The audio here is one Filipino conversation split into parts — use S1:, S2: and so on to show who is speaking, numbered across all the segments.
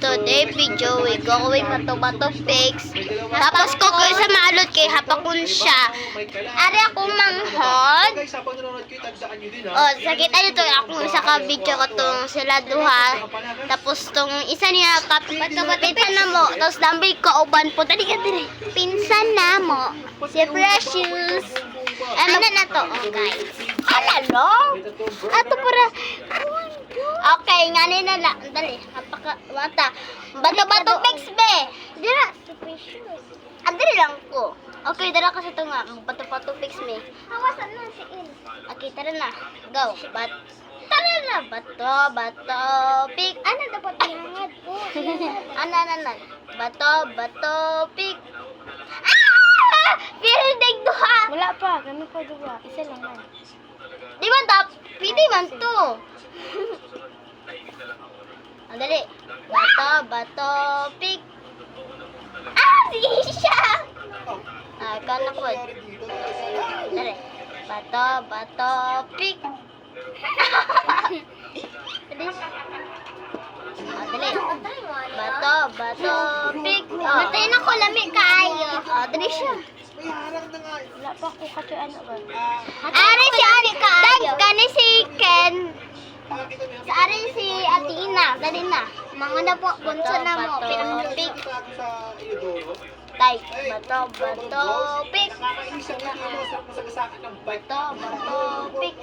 S1: today video we going bato-bato pigs. Tapos ko sa maalot kay hapakon siya. Ari ako manghod. Oh, sakit ano to ako sa ka video ko tong sila duha. Tapos tong isa niya pinsan na mo. Tapos dambay ko uban po tadi ka dire. Pinsan na mo. Si Precious. Ano na to, oh, guys? Ano? Ato para okay, ngani na lang. Dali, mata. Bato-bato pigs be. Dira, Precious. Diri lang ko. Okay, dala ka sa to nga. Bato-bato pigs me. Hawasan na si Il. Okay, tara na. Go. Tara na. Bato pig. Ano dapat hangad ko? Ano. Bato pig. Pirdig duha.
S2: Wala pa, kami pa dua. Isa lang man.
S1: Di ba tap? Pwede man to. Dali. Bato pig. Siya. Ikaw na po. Dali. Bato pig. Dali. Dali. Bato pig. Matay na ko lami kaayo. Dali siya.
S2: Wala pa ako kato ano ba?
S1: Ari si Ari kaayo. Kani si Ken. Sa Ari si Atina. Dali na. Mga na po. Bunso na mo. Pirang pig. Tay. Bato pig. Bato pig.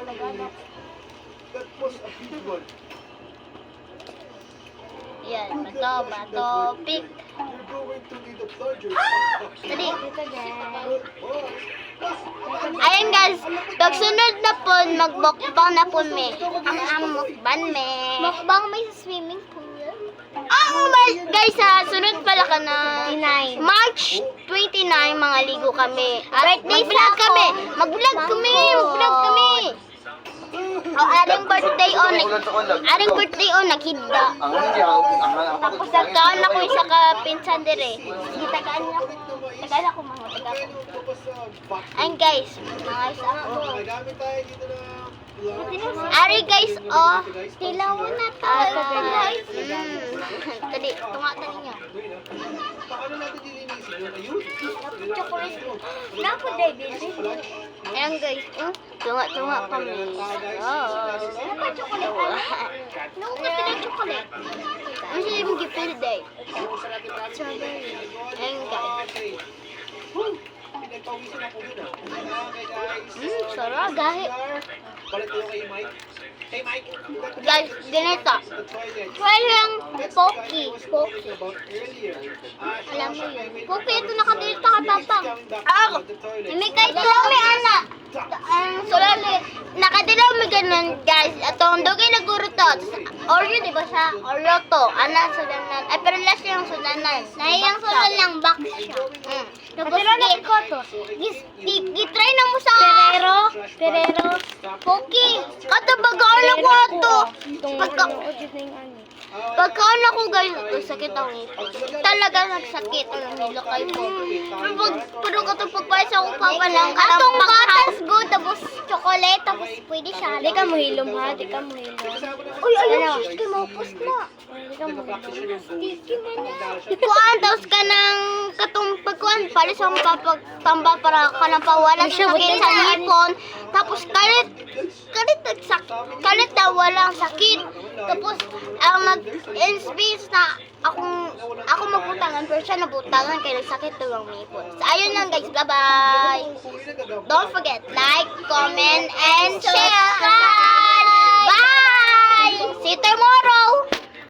S1: Yan. Bato pig. Dali. Ayan guys, pagsunod na po, magbukbang na po me. Ang mukbang me. Mukbang may sa swimming pool. Guys ha, sunod pala ka na. March 29, mga ligo kami. Mag-vlog kami. Mag-vlog kami. Aring birthday naghidda. Tapos nagkaan ako isa ka pinsan dire. Sige, tagaan ako mga taga ko. Ayun guys, mga isa ako. Ari guys, oh, tilawan na tayo guys. Tadi, tungatan niyo. Chocolate. Dapat baby. Ayan guys, tunga kami. Dapat chocolate. Nungkat na chocolate. Masih yung gipil day. Ayan guys. Sarap gahi. Guys, ganito. Try lang Pocky. Alam mo yun. Pocky, ito nakadilito ka papang. May kahit lang may anak. Sulit. Nakadilaw may ganun, guys. Atong dugay na guro to. Oreo, di ba siya? Oreo to. Anak, sudanan. Ay, pero last yung sudanan. Nahiyang sudan lang box siya. Tapos, gitry na mo sa Ferrero. Pocky. Kato baga ko ato. Pagkaan ako guys, sakit ang ipon. Talaga nagsakit ang nilakay ko. Pero katong pagpayas ako papalang atong gatas go, tapos chocolate, tapos pwede siya.
S2: Di ka mo hilom ha, di ka mo hilom.
S1: Uy, ayun, sticky mo, post na.
S2: Di ka mo hilom.
S1: Sticky mo na. Kuan, tapos ka ng katong pagkuan, palis akong papagtamba para ka nang pawala sa sakit sa ipon. Tapos kalit na walang sakit. Tapos, ang mag-inspace na ako mabutangan, pero siya nabutangan kaya nagsakit to ang ipon. So, ayun lang guys, bye-bye! Don't forget, like, comment, and share!